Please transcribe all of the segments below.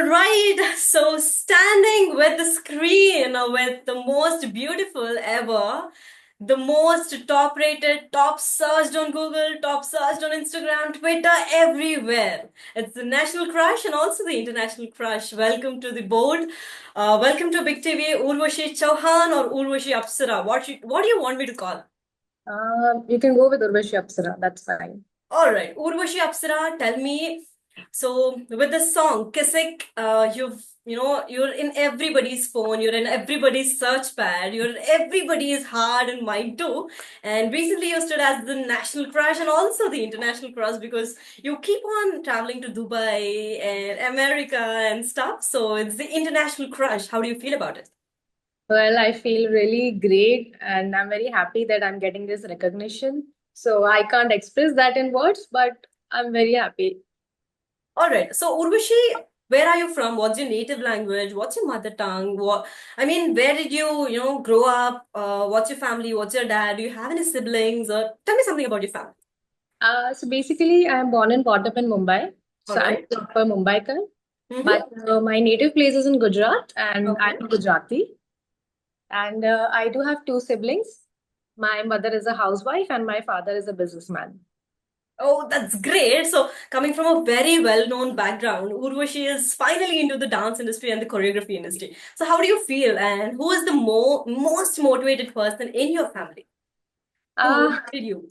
right, so standing with the screen with the most beautiful ever, the most top rated, top searched on Google, top searched on Instagram, Twitter, everywhere. It's the national crush and also the international crush. Welcome to the board. Welcome to Big TV, Urvashi Chauhan or Urvashi Apsara. What do you want me to call? You can go with Urvashi Apsara. That's fine. All right, Urvashi Apsara, tell me. So with the song Kisik, you're in everybody's phone, you're in everybody's search pad, you're in everybody's heart and mind too. And recently you stood as the national crush and also the international crush because you keep on traveling to Dubai and America and stuff. So it's the international crush. How do you feel about it? Well, I feel really great and I'm very happy that I'm getting this recognition. So I can't express that in words, but I'm very happy. All right. So Urvashi, where are you from? What's your native language? What's your mother tongue? Where did you grow up? What's your family? What's your dad? Do you have any siblings? Or tell me something about your family. So basically, I'm born and brought up in Mumbai. All So I'm right. a proper Mumbaiker. Mm-hmm. But my native place is in Gujarat and Okay. I'm Gujarati. And I do have two siblings. My mother is a housewife and my father is a businessman. Oh, that's great. So, coming from a very well-known background, Urvashi is finally into the dance industry and the choreography industry. So, how do you feel? And who is the most motivated person in your family? Who Uh, motivated you?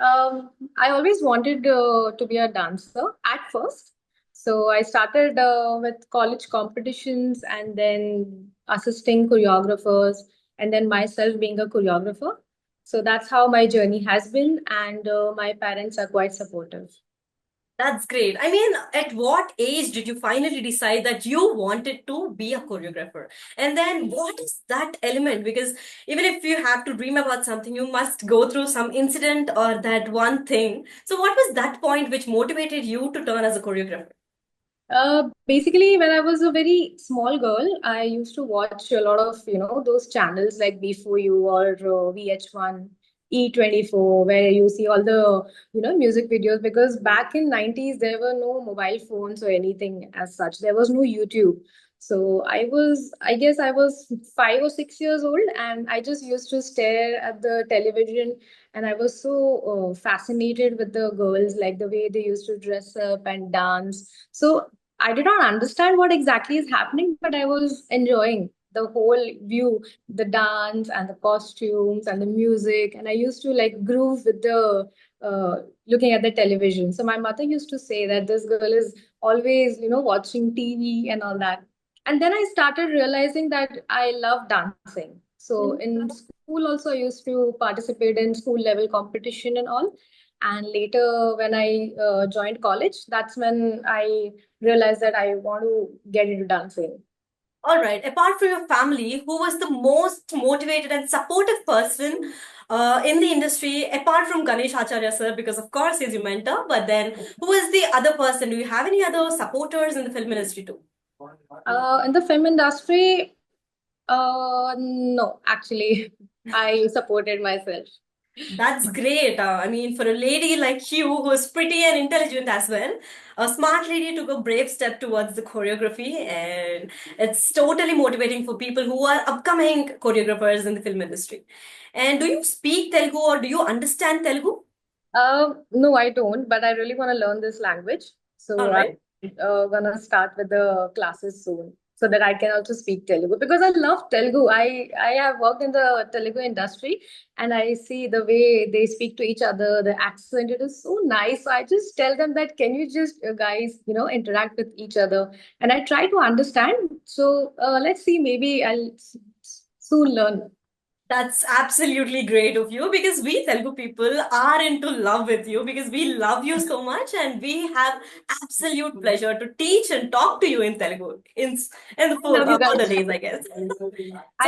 I always wanted to be a dancer at first. So I started with college competitions and then assisting choreographers and then myself being a choreographer. So that's how my journey has been, and my parents are quite supportive. That's great. I mean, at what age did you finally decide that you wanted to be a choreographer? And then what is that element? Because even if you have to dream about something, you must go through some incident or that one thing. So, what was that point which motivated you to turn as a choreographer? Basically, when I was a very small girl, I used to watch a lot of, those channels like Before You or VH1, E24, where you see all the, music videos. Because back in 90s, there were no mobile phones or anything as such. There was no YouTube. So I guess I was 5 or 6 years old, and I just used to stare at the television, and I was so fascinated with the girls, like the way they used to dress up and dance. So I did not understand what exactly is happening, but I was enjoying the whole view, the dance and the costumes and the music. And I used to like groove with the looking at the television. So my mother used to say that this girl is always, watching TV and all that. And then I started realizing that I love dancing. So in school also I used to participate in school level competition and all. And later when I joined college, that's when I realized that I want to get into dancing. All right. Apart from your family, who was the most motivated and supportive person in the industry, apart from Ganesh Acharya sir, because of course he's your mentor, but then who is the other person? Do you have any other supporters in the film industry too? In the film industry, no, actually, I supported myself. That's great. I mean, for a lady like you who is pretty and intelligent as well, a smart lady took a brave step towards the choreography, and it's totally motivating for people who are upcoming choreographers in the film industry. And do you speak Telugu or do you understand Telugu? No, I don't, but I really want to learn this language. All So I'm right. gonna start with the classes soon so that I can also speak Telugu because I love Telugu. I have worked in the Telugu industry and I see the way they speak to each other, the accent, it is so nice. So I just tell them that can you just guys, interact with each other, and I try to understand. So let's see, maybe soon learn. That's absolutely great of you because we Telugu people are into love with you because we love you so much and we have absolute pleasure to teach and talk to you in Telugu in the I love you further guys. days, I guess. I So,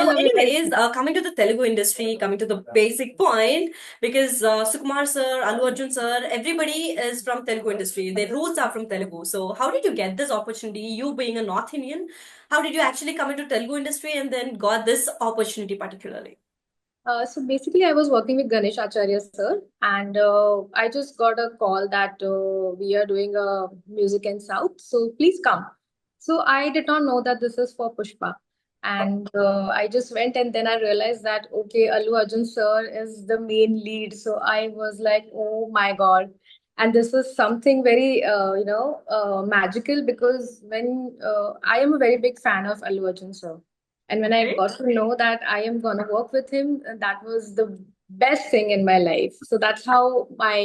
love you guys. anyways, coming to the Telugu industry, coming to the basic point, because Sukumar sir, Allu Arjun sir, everybody is from Telugu industry. Their roots are from Telugu. So, how did you get this opportunity? You being a North Indian, how did you actually come into Telugu industry and then got this opportunity particularly? So basically, I was working with Ganesh Acharya sir, and I just got a call that we are doing a music in South, so please come. So I did not know that this is for Pushpa. And I just went and then I realized that, okay, Allu Arjun sir is the main lead. So I was like, oh my God. And this was something very, magical because when I am a very big fan of Allu Arjun sir. And when I Right? got to know that I am going to work with him, that was the best thing in my life. So that's how my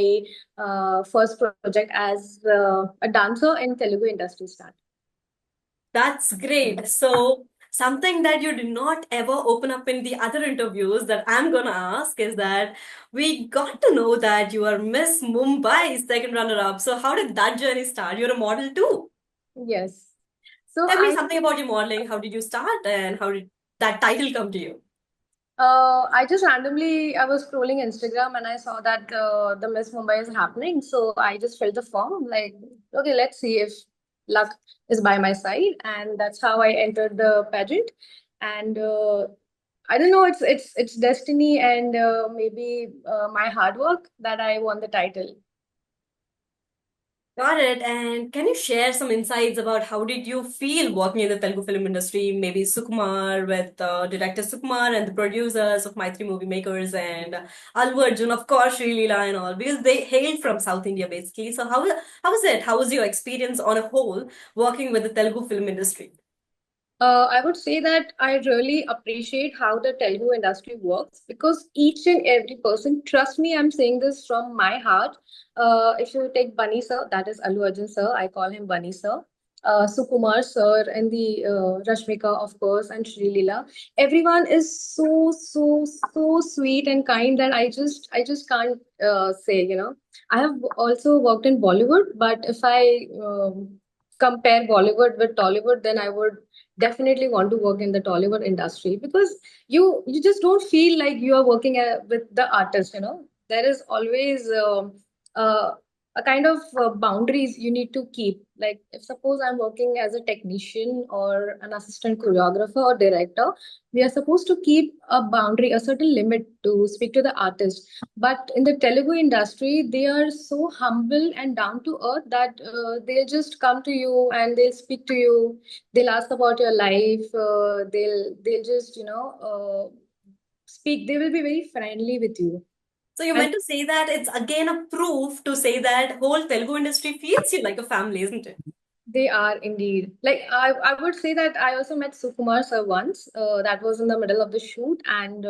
first project as a dancer in Telugu industry started. That's great. So, something that you did not ever open up in the other interviews that I'm gonna ask is that we got to know that you are Miss Mumbai second runner-up. So, how did that journey start? You're a model too. Yes. So Tell me something about your modeling. How did you start and how did that title come to you? I just randomly I was scrolling Instagram and I saw that the Miss Mumbai is happening. So I just filled the form. Like, okay, let's see if luck is by my side, and that's how I entered the pageant. And I don't know, it's destiny and maybe my hard work that I won the title. Got it. And can you share some insights about how did you feel working in the Telugu film industry? Maybe Sukumar with director Sukumar and the producers of My Three Movie Makers and Allu Arjun, of course, Sri Leela and all, because they hailed from South India basically. So how was it? How was your experience on a whole working with the Telugu film industry? I would say that I really appreciate how the Telugu industry works because each and every person, trust me, I'm saying this from my heart. If you take Bunny sir, that is Allu Arjun sir, I call him Bunny sir. Sukumar sir and the Rashmika, of course, and Sri Leela. Everyone is so sweet and kind that I just can't say. I have also worked in Bollywood, but if I compare Bollywood with Tollywood, then I would definitely want to work in the Tollywood industry because you just don't feel like you are working with the artist. There is always uh, a kind of boundaries you need to keep. Like if suppose I'm working as a technician or an assistant choreographer or director, we are supposed to keep a boundary, a certain limit to speak to the artist. But in the Telugu industry, they are so humble and down to earth that they'll just come to you and they'll speak to you. They'll ask about your life. They'll just speak. They will be very friendly with you. So you And meant to say that it's again a proof to say that whole Telugu industry feels you like a family, isn't it? they are indeed. Like I would say that I also met Sukumar sir once. That was in the middle of the shoot, and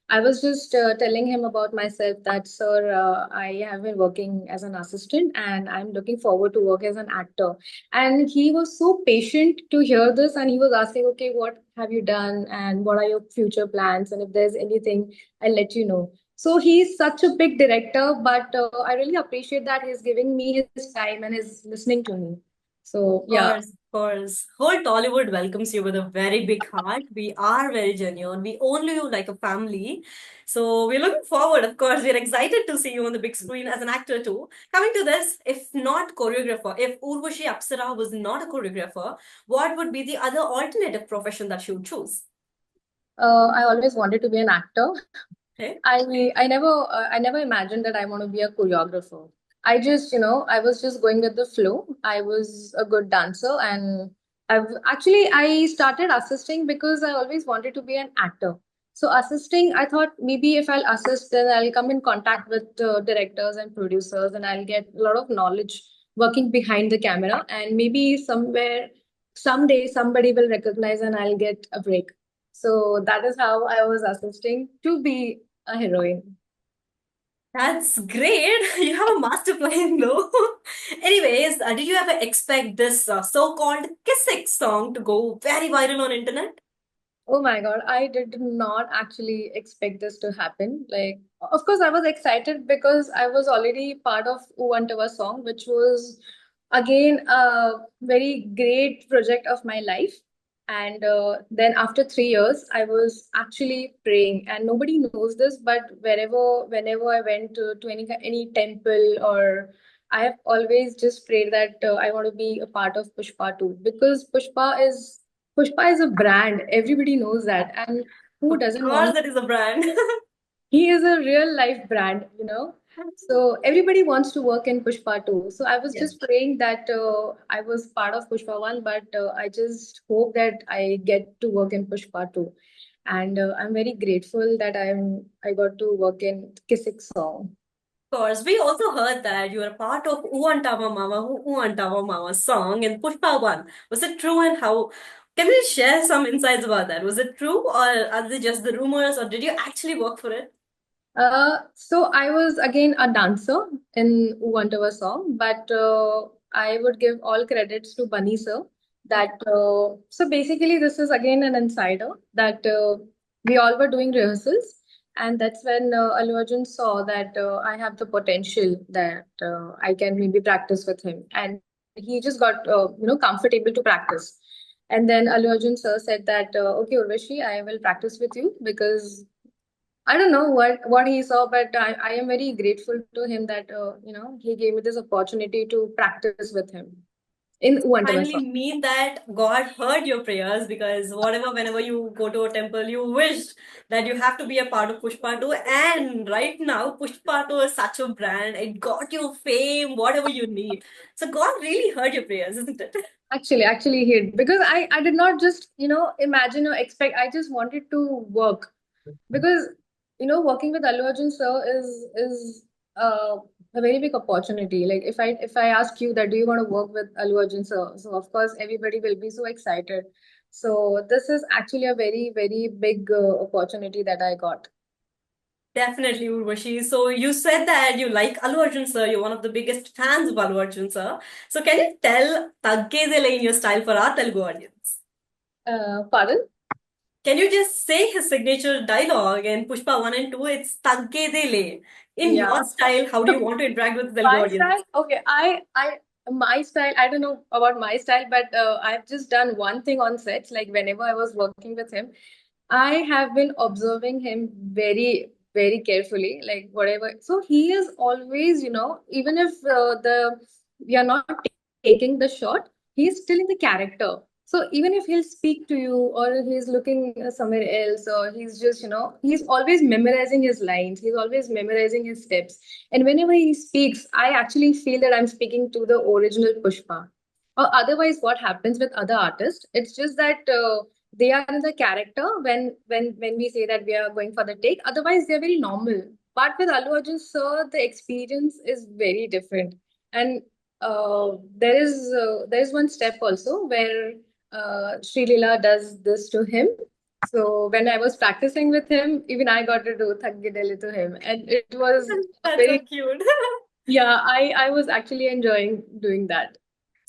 I was just telling him about myself that, sir, I have been working as an assistant, and I'm looking forward to work as an actor. And he was so patient to hear this, and he was asking, okay, what have you done, and what are your future plans, and if there's anything, I'll let you know. So he's such a big director, but I really appreciate that he's giving me his time and is listening to me. So yeah, Course, of course. Whole Tollywood welcomes you with a very big heart. We are very genuine. We own you like a family. So we're looking forward. Of course, we're excited to see you on the big screen as an actor too. Coming to this, if not choreographer, if Urvashi Apsara was not a choreographer, what would be the other alternative profession that she would choose? I always wanted to be an actor. Okay. I never imagined that I want to be a choreographer. I was just going with the flow. I was a good dancer, and I started assisting because I always wanted to be an actor. So assisting, I thought maybe if I'll assist, then I'll come in contact with directors and producers, and I'll get a lot of knowledge working behind the camera, and maybe someday, somebody will recognize, and I'll get a break. So that is how I was assisting to be a heroine. That's great. You have a master plan though. Anyways, did you ever expect this so-called Kissik song to go very viral on internet? Oh my God, I did not actually expect this to happen. Like, of course, I was excited because I was already part of Uvantava song, which was again a very great project of my life. And then after 3 years, I was actually praying, and nobody knows this, but whenever I went to any temple or I have always just prayed that I want to be a part of Pushpa too, because Pushpa is a brand. Everybody knows that. And who Of doesn't course, want? that is a brand. He is a real life brand. So everybody wants to work in Pushpa 2. So I was Yes. just praying that I was part of Pushpa 1, but I just hope that I get to work in Pushpa 2. And I'm very grateful that I got to work in Kisik song. Of course, we also heard that you were a part of Uantava Mama, Uantava Mama song in Pushpa 1. Was it true and how? Can you share some insights about that? Was it true or are they just the rumors or did you actually work for it? So I was again a dancer in Wantava song, but I would give all credits to Bunny sir. That so basically this is again an insider that we all were doing rehearsals, and that's when Allu Arjun saw that I have the potential that I can maybe practice with him, and he just got comfortable to practice. And then Allu Arjun sir said that okay Urvashi, I will practice with you because I don't know what he saw, but I am very grateful to him that he gave me this opportunity to practice with him in Uantava Finally song. mean that God heard your prayers because whenever you go to a temple, you wish that you have to be a part of Pushpa 2. And right now, Pushpa 2 is such a brand. It got you fame, whatever you need. So God really heard your prayers, isn't it? Actually, he did because I did not just imagine or expect. I just wanted to work because working with Allu Arjun sir is a very big opportunity. Like if I ask you that do you want to work with Allu Arjun sir, so of course everybody will be so excited. So this is actually a very very big opportunity that I got. Definitely, Urvashi. So you said that you like Allu Arjun sir. You're one of the biggest fans of Allu Arjun sir. So can you tell Taggedele in your style for our Telugu audience? Pardon? Can you just say his signature dialogue in Pushpa 1 and 2? It's Taggedele. In Yeah. your style, how do you want to interact with the Telugu My audience? style, okay, my style, I don't know about my style, but I've just done one thing on sets. Like whenever I was working with him, I have been observing him very, very carefully, like whatever. So he is always, even if we are not taking the shot, he's still in the character. So even if he'll speak to you or he's looking somewhere else or he's just, he's always memorizing his lines. He's always memorizing his steps. And whenever he speaks, I actually feel that I'm speaking to the original Pushpa. Or otherwise, what happens with other artists? It's just that they are in the character when we say that we are going for the take. Otherwise, they're very normal. But with Allu Arjun sir, the experience is very different. And there is one step also where Sri Leela does this to him. So when I was practicing with him, even I got to do Thaggideli to him, and it was a That's so very cute. yeah. I was actually enjoying doing that.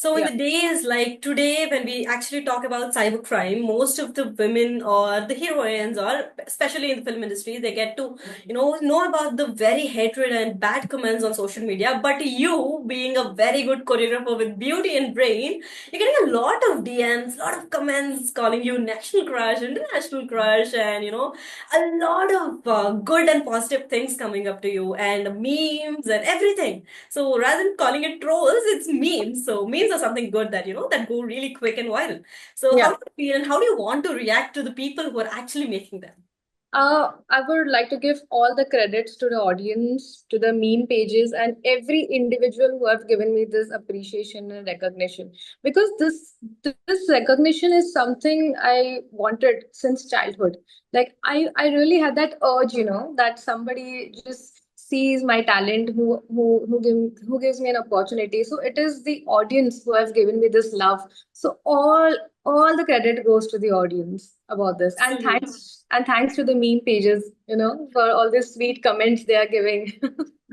So in Yeah. the days like today, when we actually talk about cybercrime, most of the women or the heroines, or especially in the film industry, they get to, know about the very hatred and bad comments on social media. But you, being a very good choreographer with beauty and brain, you're getting a lot of DMs, lot of comments calling you national crush, international crush, and a lot of good and positive things coming up to you, and memes and everything. So rather than calling it trolls, it's memes. So memes are something good that that go really quick and viral. So how Yeah. do you feel and how do you want to react to the people who are actually making them? I would like to give all the credits to the audience, to the meme pages, and every individual who have given me this appreciation and recognition. Because this recognition is something I wanted since childhood. Like I really had that urge, that somebody just sees my talent, who gives me an opportunity. So it is the audience who have given me this love. So all the credit goes to the audience about this, and Absolutely. thanks to the meme pages, for all these sweet comments they are giving.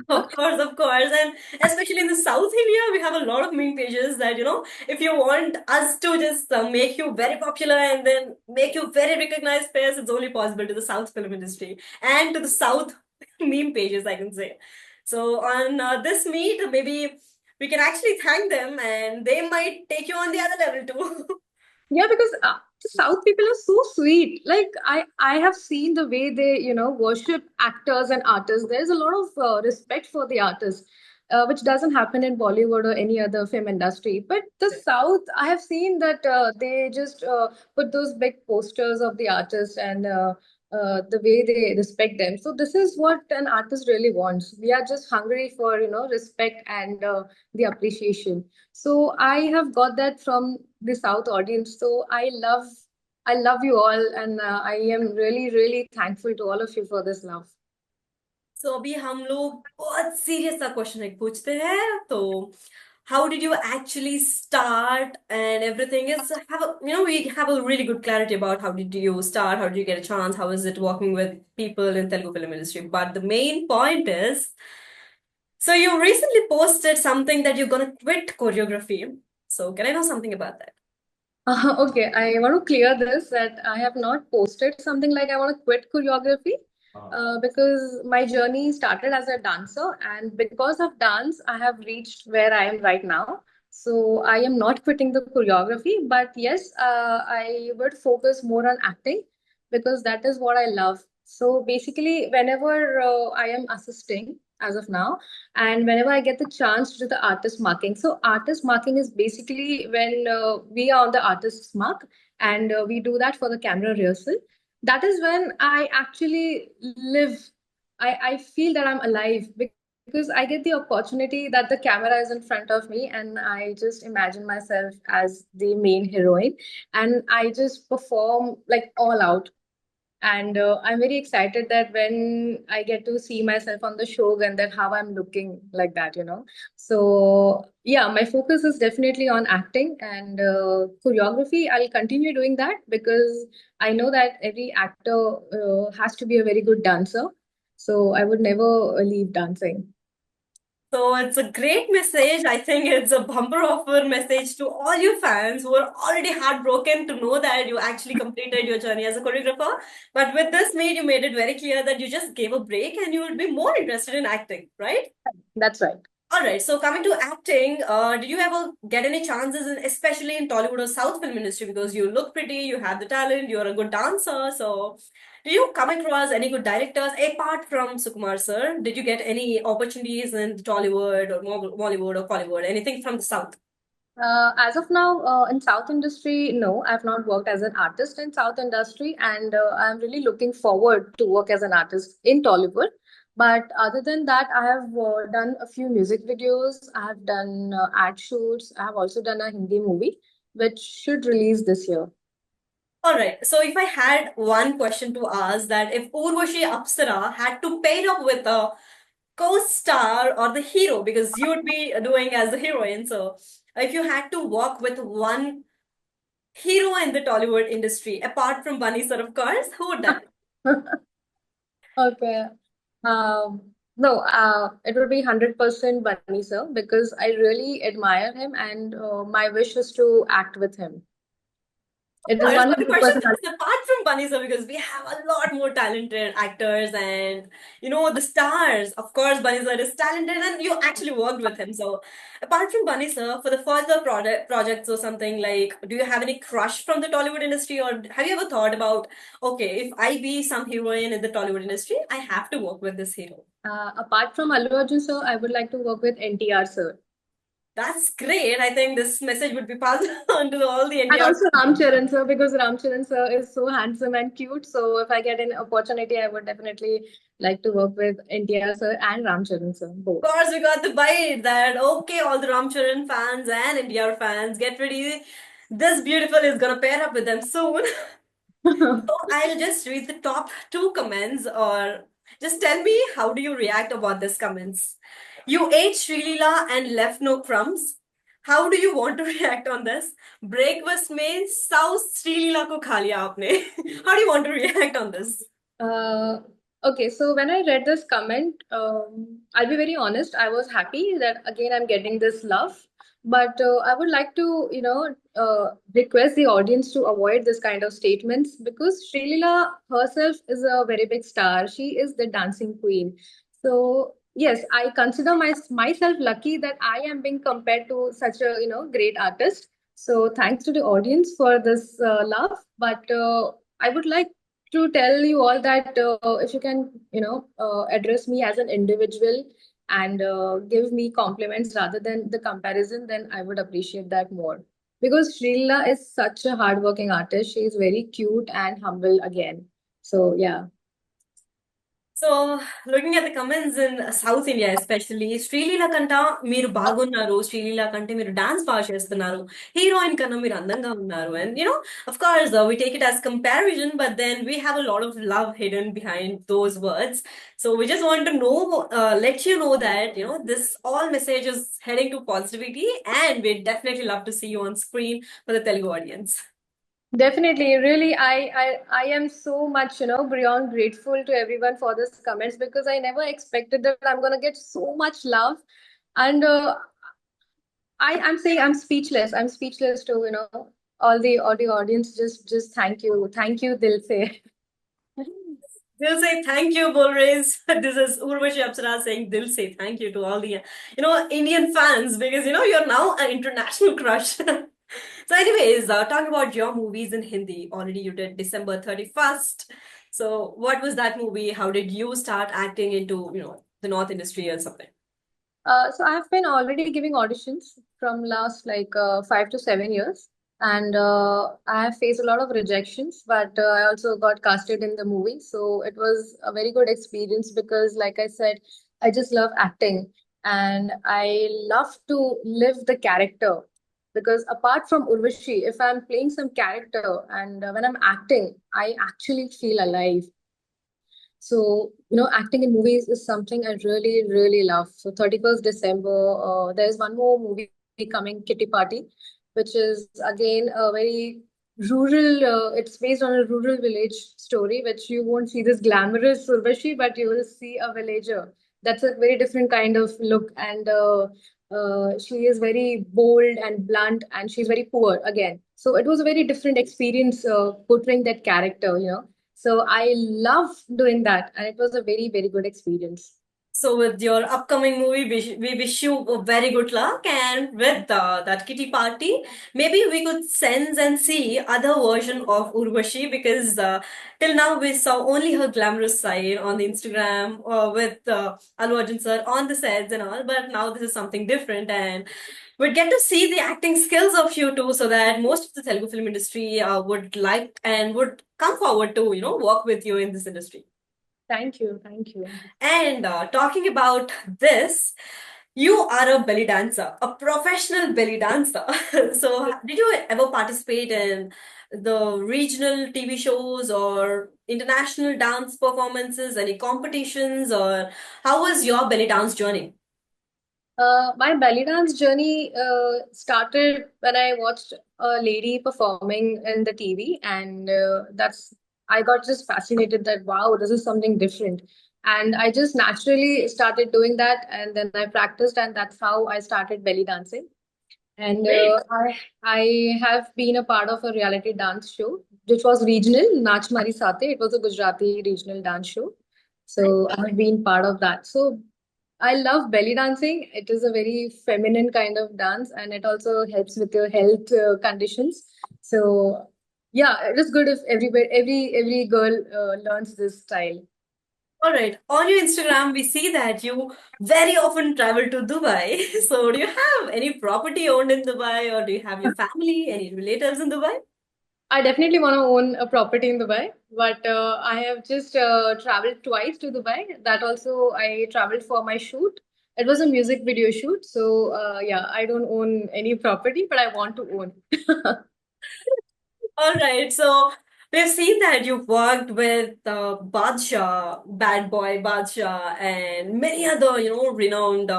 Of course, of course. And especially in the South India, we have a lot of meme pages that, if you want us to just make you very popular and then make you very recognized players, it's only possible to the South film industry and to the South meme pages, I can say. So on this meet, maybe we can actually thank them and they might take you on the other level too. Yeah, because the South people are so sweet. Like I have seen the way they, worship actors and artists. There's a lot of respect for the artists, which doesn't happen in Bollywood or any other film industry. But the South, I have seen that they just put those big posters of the artist and the way they respect them. So this is what an artist really wants. We are just hungry for, respect and the appreciation. So I have got that from the South audience. So I love you all, and I am really, really thankful to all of you for this love. So अभी हम लोग बहुत serious सा question एक पूछते हैं तो how did you actually start and everything is have a, we have a really good clarity about how did you start, how did you get a chance, how is it working with people in Telugu film industry, but the main point is, so you recently posted something that you're gonna quit choreography. So can I know something about that? Okay, I want to clear this that I have not posted something like I want to quit choreography because my journey started as a dancer, and because of dance, I have reached where I am right now. So I am not quitting the choreography, but yes, I would focus more on acting because that is what I love. So basically, whenever I am assisting as of now, and whenever I get the chance to do the artist marking, so artist marking is basically when we are on the artist's mark, and we do that for the camera rehearsal. That is when I actually live. I feel that I'm alive because I get the opportunity that the camera is in front of me, and I just imagine myself as the main heroine, and I just perform like all out. And I'm very excited that when I get to see myself on the show and that how I'm looking like that. So yeah, my focus is definitely on acting and choreography. I'll continue doing that because I know that every actor has to be a very good dancer. So I would never leave dancing. So it's a great message. I think it's a bumper offer message to all your fans who are already heartbroken to know that you actually completed your journey as a choreographer. But with this made, you made it very clear that you just gave a break and you would be more interested in acting, right? That's right. All right. So coming to acting, did you ever get any chances, especially in Tollywood or South film industry? Because you look pretty, you have the talent, you're a good dancer. So, did you come across any good directors apart from Sukumar sir? Did you get any opportunities in Tollywood or Bollywood or Hollywood? Anything from the South? As of now, in South industry, no, I've not worked as an artist in South industry, and I'm really looking forward to work as an artist in Tollywood. But other than that, I have done a few music videos. I have done ad shoots. I have also done a Hindi movie, which should release this year. All right. So if I had one question to ask, that if Urvashi Apsara had to pair up with a co-star or the hero, because you would be doing as the heroine, so if you had to work with one hero in the Tollywood industry, apart from Bunny sir, of course, who would that be? Okay. No, it would be 100% Bunny sir because I really admire him, and my wish is to act with him. It is Course, but the question 100%. is apart from Bunny sir, because we have a lot more talented actors and the stars. Of course, Bunny sir is talented and you actually worked with him. So apart from Bunny sir, for the further projects or something like, do you have any crush from the Tollywood industry, or have you ever thought about, okay, if I be some heroine in the Tollywood industry, I have to work with this hero? Apart from Allu Arjun sir, I would like to work with NTR sir. That's great. I think this message would be passed on to all the And NTR. also Ram Charan sir, because Ram Charan sir is so handsome and cute. So if I get an opportunity, I would definitely like to work with NTR sir and Ram Charan sir, both. Of course, we got the bite that okay, all the Ram Charan fans and NTR fans, get ready. This beautiful is gonna pair up with them soon. So I'll just read the top two comments, or just tell me how do you react about these comments. You ate Sri Leela and left no crumbs. How do you want to react on this? Breakfast में South Sri Leela को खा लिया आपने. How do you want to react on this? Uh, okay, so when I read this comment, I'll be very honest. I was happy that again I'm getting this love, but I would like to, request the audience to avoid this kind of statements because Sri Leela herself is a very big star. She is the dancing queen. So yes, I consider myself lucky that I am being compared to such a great artist. So thanks to the audience for this love, but I would like to tell you all that if you can, address me as an individual and give me compliments rather than the comparison, then I would appreciate that more. Because Srila is such a hardworking artist. She is very cute and humble again. So yeah. So, looking at the comments in South India, especially, Srilila Kanta, మీరు బాగున్నారు, Srilila కంటే మీరు dance బాగా చేస్తున్నారు, heroine కన్నా మీరు అందంగా ఉన్నారు. And of course, we take it as comparison, but then we have a lot of love hidden behind those words. So, we just want to know, let you know that, this all message is heading to positivity, and we'd definitely love to see you on screen for the Telugu audience. Definitely, really, I am so much, beyond grateful to everyone for this comments because I never expected that I'm gonna get so much love, and I'm saying I'm speechless. I'm speechless to all the audience. Just thank you, Dil se. They'll say thank you, Bolrace. This is Urvashi Apsara saying they'll say thank you to all the Indian fans because you're now an international crush. So, anyways, talking about your movies in Hindi, already you did December 31st. So, what was that movie? How did you start acting into the North industry or something? So I've been already giving auditions from last like 5 to 7 years, and I have faced a lot of rejections, but I also got casted in the movie. So it was a very good experience because, like I said, I just love acting and I love to live the character. Because apart from Urvashi, if I'm playing some character and when I'm acting, I actually feel alive. So, acting in movies is something I really, really love. So, 31st December, there's one more movie coming, Kitty Party, which is again a very rural, it's based on a rural village story, which you won't see this glamorous Urvashi, but you will see a villager. That's a very different kind of look. And she is very bold and blunt, and she's very poor again. So, it was a very different experience portraying that character. So I love doing that, and it was a very, very good experience. So with your upcoming movie, we wish you a very good luck. And with that kitty party, maybe we could sense and see other version of Urvashi because till now we saw only her glamorous side on the Instagram with Allu Arjun sir on the sets and all. But now this is something different, and we'd get to see the acting skills of you too, so that most of the Telugu film industry would like and would come forward to work with you in this industry. Thank you. Thank you. And talking about this, you are a belly dancer, a professional belly dancer. So, did you ever participate in the regional TV shows or international dance performances, any competitions, or how was your belly dance journey? My belly dance journey started when I watched a lady performing in the TV, and that's I got just fascinated that wow, this is something different, and I just naturally started doing that, and then I practiced, and that's how I started belly dancing. And Great. I have been a part of a reality dance show, which was regional, Nach Mari Sate. It was a Gujarati regional dance show. So I have been part of that. So I love belly dancing. It is a very feminine kind of dance, and it also helps with your health conditions. So yeah, it is good if every girl learns this style. All right. On your Instagram, we see that you very often travel to Dubai. So, do you have any property owned in Dubai, or do you have your family, any relatives in Dubai? I definitely want to own a property in Dubai, but I have just traveled twice to Dubai. That also, I traveled for my shoot. It was a music video shoot. So, yeah, I don't own any property, but I want to own. All right. So we've seen that you've worked with Badshah, Bad Boy Badshah, and many other, renowned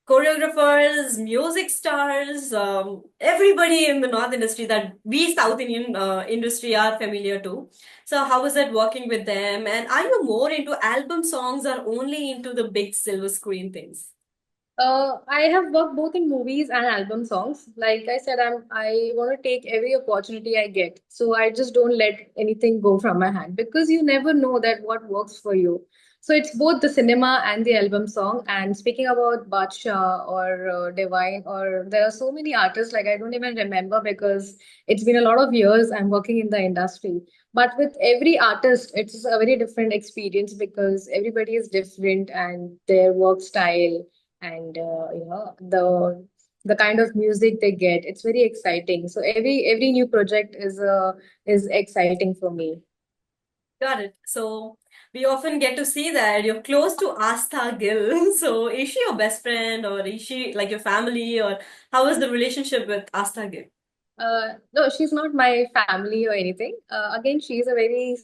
choreographers, music stars, everybody in the North industry that we South Indian industry are familiar to. So how was it working with them? And are you more into album songs or only into the big silver screen things? I have worked both in movies and album songs. Like I said, I want to take every opportunity I get. So I just don't let anything go from my hand because you never know that what works for you. So it's both the cinema and the album song. And speaking about Badshah or Divine, or there are so many artists like I don't even remember because it's been a lot of years I'm working in the industry. But with every artist, it's a very different experience because everybody is different and their work style and the kind of music they get, it's very exciting. So every new project is exciting for me. Got it. So we often get to see that you're close to Astha Gill. So is she your best friend or is she like your family or how is the relationship with Astha Gill? No, she's not my family or anything. Again, she's a very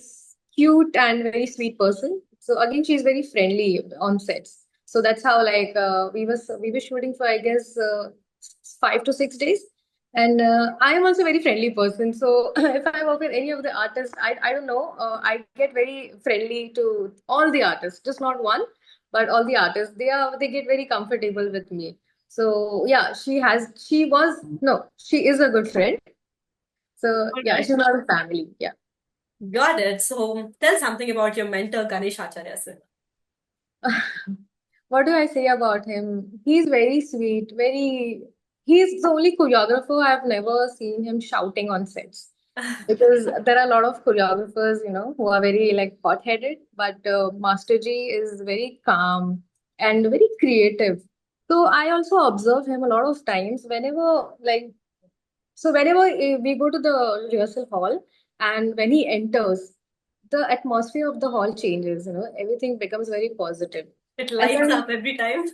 cute and very sweet person. So again, she's very friendly on sets. So that's how like we were shooting for I guess 5 to 6 days, and I am also a very friendly person. So if I work with any of the artists, I don't know, I get very friendly to all the artists, just not one, but all the artists. They get very comfortable with me. So yeah, she is a good friend. So All yeah, right. she's not a family. Yeah. Got it. So tell something about your mentor, Ganesh Acharya, sir. What do I say about him? He's very sweet, he's the only choreographer I've never seen him shouting on sets. Because there are a lot of choreographers, who are very like hot-headed, but Master G is very calm and very creative. So I also observe him a lot of times whenever we go to the rehearsal hall, and when he enters, the atmosphere of the hall changes, everything becomes very positive. It And lights then up every time.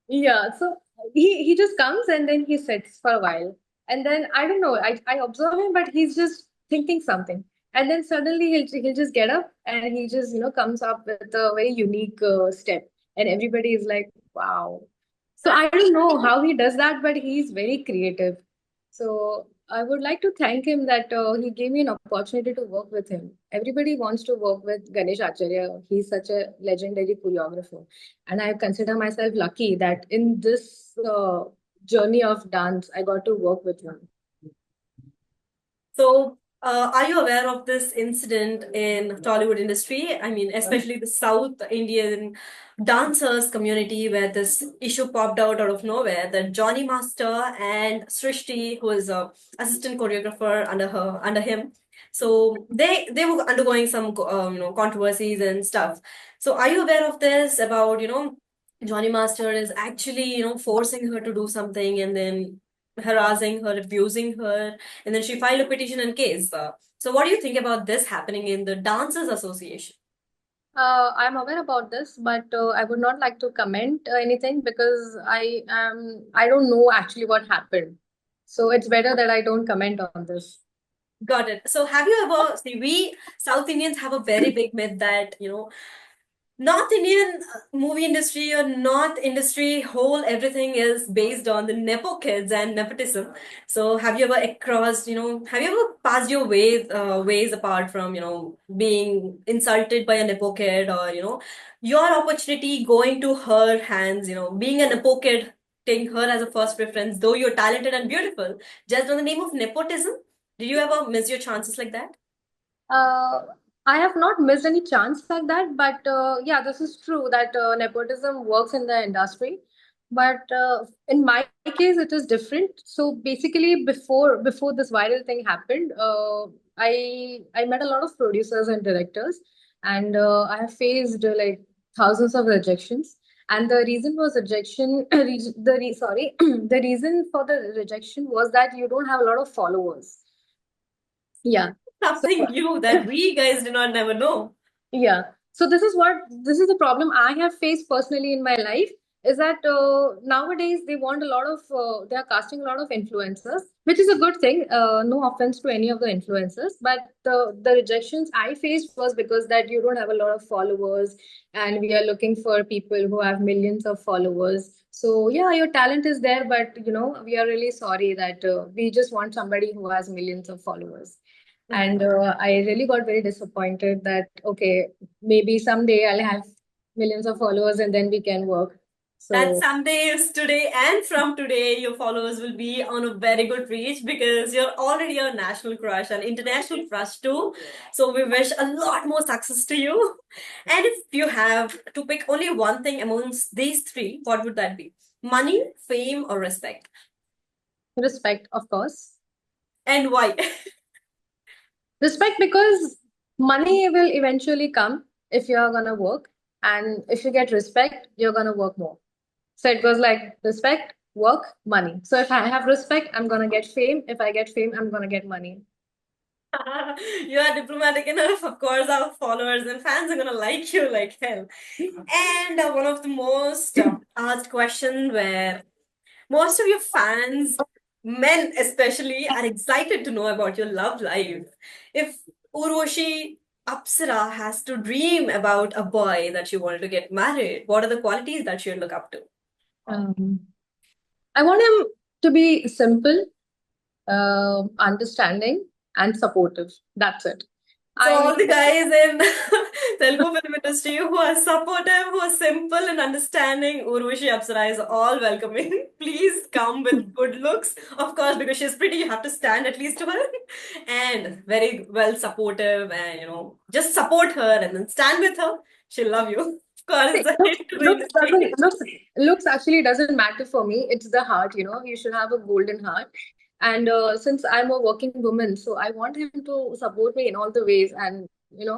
yeah, so he just comes and then he sits for a while. And then I don't know, I observe him, but he's just thinking something. And then suddenly he'll just get up and he just, comes up with a very unique step. And everybody is like, wow. So I don't know how he does that, but he's very creative. So I would like to thank him that he gave me an opportunity to work with him. Everybody wants to work with Ganesh Acharya. He's such a legendary choreographer. And I consider myself lucky that in this journey of dance, I got to work with him. So, are you aware of this incident in Tollywood industry? I mean, especially the South Indian dancers community, where this issue popped out of nowhere. That Johnny Master and Srishti, who is a assistant choreographer under him, so they were undergoing some controversies and stuff. So, are you aware of this about Johnny Master is actually forcing her to do something and then harassing her, abusing her, and then she filed a petition and case. So, what do you think about this happening in the Dancers Association? I'm aware about this, but I would not like to comment anything because I don't know actually what happened. So it's better that I don't comment on this. Got it. So, have you ever see we South Indians have a very big myth that North Indian movie industry or North industry whole everything is based on the nepo kids and nepotism. So have you ever crossed, have you ever passed your ways apart from, being insulted by a nepo kid or, your opportunity going to her hands, being a nepo kid, taking her as a first preference, though you're talented and beautiful, just on the name of nepotism? Did you ever miss your chances like that? Uh, I have not missed any chance like that, but yeah, this is true that nepotism works in the industry. But in my case, it is different. So basically, before this viral thing happened, I met a lot of producers and directors, and I have faced like thousands of rejections. And the reason was rejection. Sorry, the reason for the rejection was that you don't have a lot of followers. Yeah. So Something new that we guys did not never know. yeah. So this is the problem I have faced personally in my life is that nowadays they are casting a lot of influencers, which is a good thing. No offense to any of the influencers, but the rejections I faced was because that you don't have a lot of followers, and we are looking for people who have millions of followers. So yeah, your talent is there, but we are really sorry that we just want somebody who has millions of followers. And I really got very disappointed that, okay, maybe someday I'll have millions of followers and then we can work. That So, someday is today, and from today, your followers will be on a very good reach because you're already a national crush and international crush too. So, we wish a lot more success to you. And if you have to pick only one thing amongst these three, what would that be? Money, fame, or respect? respect, of course. And why? Respect because money will eventually come if you're going to work. And if you get respect, you're going to work more. So it goes like respect, work, money. So if I have respect, I'm going to get fame. If I get fame, I'm going to get money. You are diplomatic enough. Of course, our followers and fans are gonna like you like hell. And one of the most asked question where most of your fans, men especially, are excited to know about your love life. If Urvashi Apsara has to dream about a boy that you wanted to get married, what are the qualities that you'd look up to? Um, I want him to be simple, understanding, and supportive. That's it. So all I the guys in Telugu film industry who are supportive, who are simple and understanding, Urvashi Apsara is all welcoming. Please come with good looks. Of course, because she's pretty, you have to stand at least to her. And very well supportive and just support her and then stand with her. She'll love you. Of course, See, it's a hit to the industry. looks actually doesn't matter for me. It's the heart, you know. You should have a golden heart. And since I'm a working woman, so I want him to support me in all the ways, and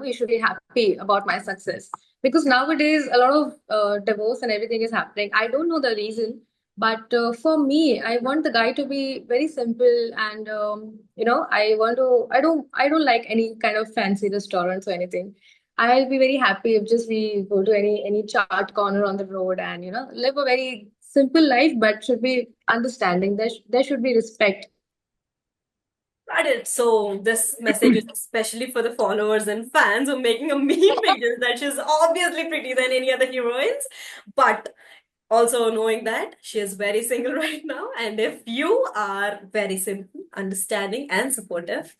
he should be happy about my success. Because nowadays, a lot of divorce and everything is happening. I don't know the reason, but for me, I want the guy to be very simple, and I don't like any kind of fancy restaurants or anything. I'll be very happy if just we go to any chart corner on the road and live a very simple life, but should be understanding. There should be respect. Got it. So this message is especially for the followers and fans who are making a meme pages that she's obviously prettier than any other heroines. But also knowing that she is very single right now, and if you are very simple, understanding, and supportive,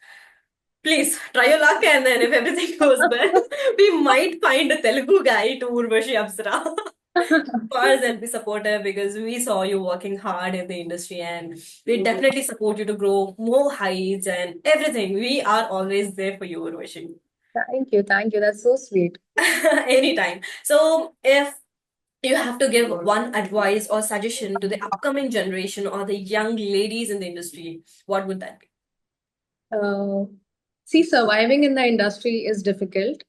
please try your luck. And then if everything goes well, we might find a Telugu guy to Urvashi Apsara. Of course, and be supportive because we saw you working hard in the industry, and we definitely support you to grow more heights and everything. We are always there for you, Urvashi. Thank you, thank you. That's so sweet. Anytime. So, if you have to give one advice or suggestion to the upcoming generation or the young ladies in the industry, what would that be? Uh, See, surviving in the industry is difficult.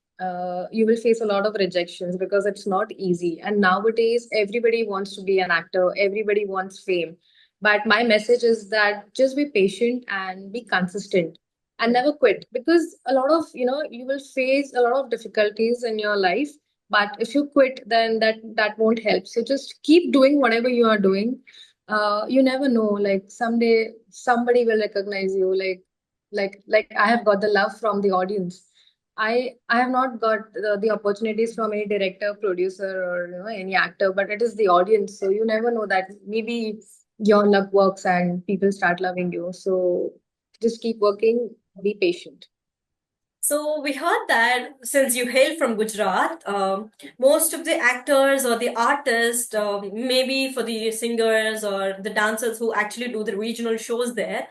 You will face a lot of rejections because it's not easy. And nowadays, everybody wants to be an actor, everybody wants fame. But my message is that just be patient and be consistent and never quit because a lot of, you will face a lot of difficulties in your life. But if you quit, then that won't help. So just keep doing whatever you are doing. You never know, like someday somebody will recognize you, like I have got the love from the audience. I have not got the opportunities from any director, producer, or any actor, but it is the audience. So you never know that maybe your luck works and people start loving you. So just keep working, be patient. So we heard that since you hail from Gujarat, most of the actors or the artists, maybe for the singers or the dancers who actually do the regional shows there,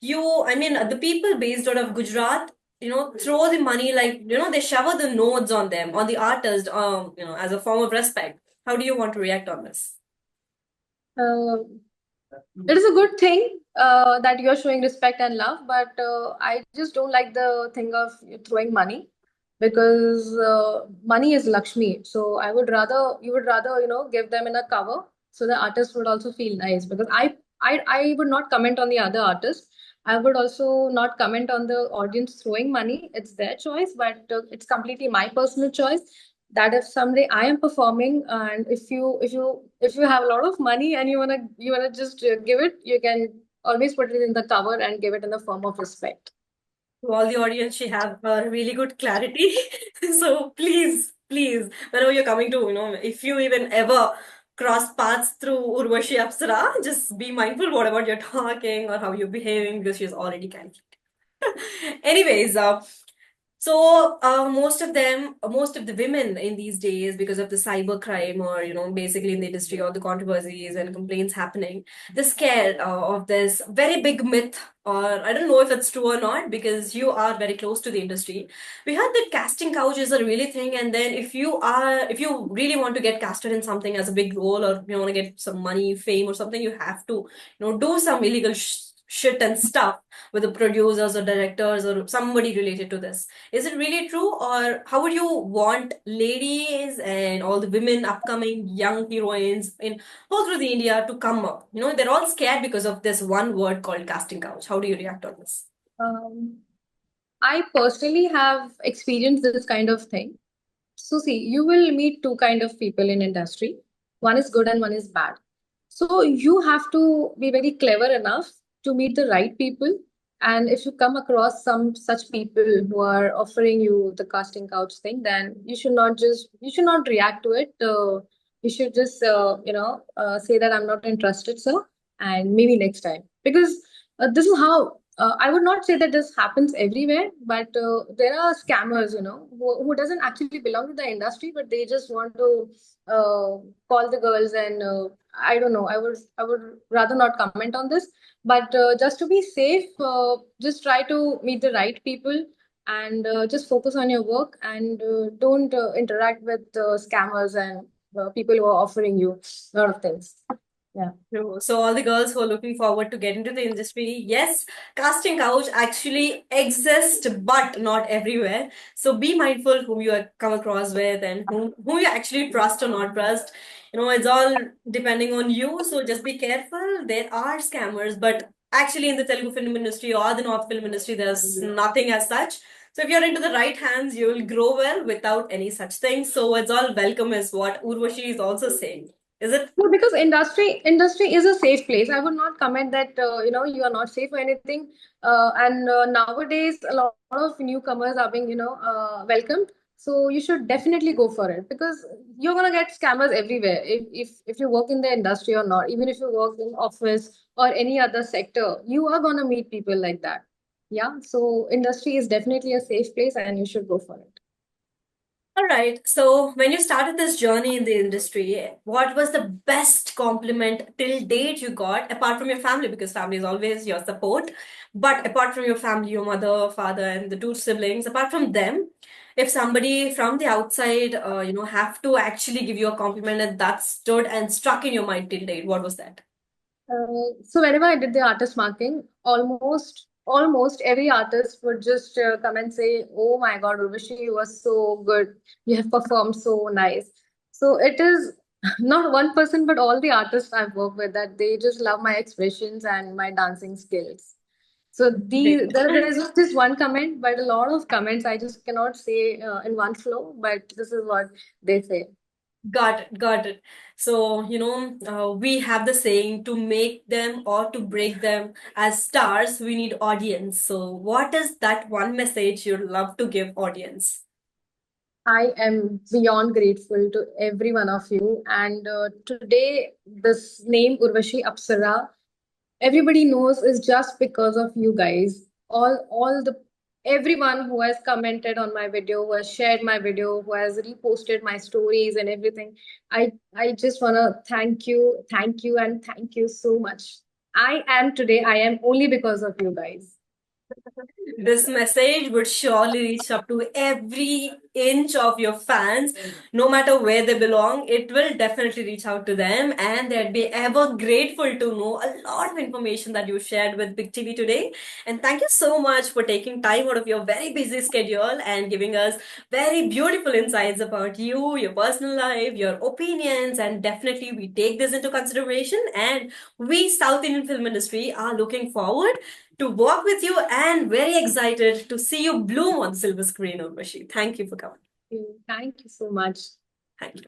I mean, the people based out of Gujarat, throw the money like, they shower the nodes on them, on the artist, as a form of respect. How do you want to react on this? Uh, it is a good thing that you're showing respect and love, but I just don't like the thing of throwing money because money is Lakshmi. So you would rather, give them in a cover so the artist would also feel nice because I would not comment on the other artist. I would also not comment on the audience throwing money. It's their choice, but it's completely my personal choice that if someday I am performing and if you have a lot of money and you wanna just give it, you can always put it in the cover and give it in the form of respect. To all the audience, she have a really good clarity. So please, please, whenever you're coming to, if you even ever cross paths through Urvashi Apsara, just be mindful what about you're talking or how you're behaving because she's already calculated. Anyways, so most of the women in these days, because of the cyber crime or basically in the industry, all the controversies and complaints happening, they're scared of this very big myth, or I don't know if it's true or not, because you are very close to the industry. We heard that casting couch is a really thing, and then if you really want to get casted in something as a big role, or you want to get some money, fame, or something, you have to do some illegal shit and stuff with the producers or directors or somebody related to this. Is it really true, or how would you want ladies and all the women, upcoming young heroines in all through the India to come up? They're all scared because of this one word called casting couch. How do you react on this? Um, I personally have experienced this kind of thing. So see, you will meet two kind of people in industry. One is good and one is bad. So you have to be very clever enough to meet the right people. And if you come across some such people who are offering you the casting couch thing, then you should not react to it. You should just say that I'm not interested, sir, and maybe next time. Because this is how I would not say that this happens everywhere, but there are scammers, who doesn't actually belong to the industry, but they just want to call the girls and I don't know. I would rather not comment on this, but just to be safe, just try to meet the right people and just focus on your work and don't interact with scammers and people who are offering you a lot of things. Yeah. True. So all the girls who are looking forward to get into the industry, yes, casting couch actually exists, but not everywhere. So be mindful whom you come across with and whom you actually trust or not trust. It's all depending on you. So just be careful. There are scammers, but actually in the Telugu film industry or the North film industry, there's nothing as such. So if you're into the right hands, you will grow well without any such thing. So it's all welcome is what Urvashi is also saying. Is it? No, because industry is a safe place. I would not comment that you are not safe or anything. And nowadays, a lot of newcomers are being welcomed. So you should definitely go for it because you're gonna get scammers everywhere. If you work in the industry or not, even if you work in office or any other sector, you are gonna meet people like that. Yeah. So industry is definitely a safe place, and you should go for it. All right. So when you started this journey in the industry, what was the best compliment till date you got, apart from your family, because family is always your support, but apart from your family, your mother, father, and the two siblings, apart from them, if somebody from the outside, have to actually give you a compliment and that stood and struck in your mind till date, what was that? So whenever I did the artist marking, almost every artist would just come and say, "Oh my God, Urvashi, you are so good. You have performed so nice." So it is not one person, but all the artists I've worked with that they just love my expressions and my dancing skills. So Great. there is not just one comment, but a lot of comments I just cannot say in one flow. But this is what they say. Got it, got it. So, we have the saying to make them or to break them as stars, we need audience. So, what is that one message you'd love to give audience? I am beyond grateful to every one of you. And today, this name Urvashi Apsara, everybody knows is just because of you guys. Everyone who has commented on my video, who has shared my video, who has reposted my stories and everything. I just wanna thank you, and thank you so much. I am only because of you guys. This message would surely reach up to every inch of your fans, no matter where they belong. It will definitely reach out to them, and they'd be ever grateful to know a lot of information that you shared with Big TV today. And thank you so much for taking time out of your very busy schedule and giving us very beautiful insights about you, your personal life, your opinions, and definitely we take this into consideration. And we, South Indian film industry, are looking forward to work with you and very excited to see you bloom on the silver screen, Urvashi. Thank you for coming. Thank you so much. Thank you.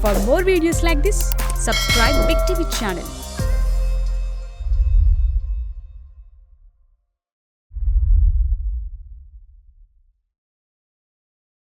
For more videos like this, subscribe Big TV channel.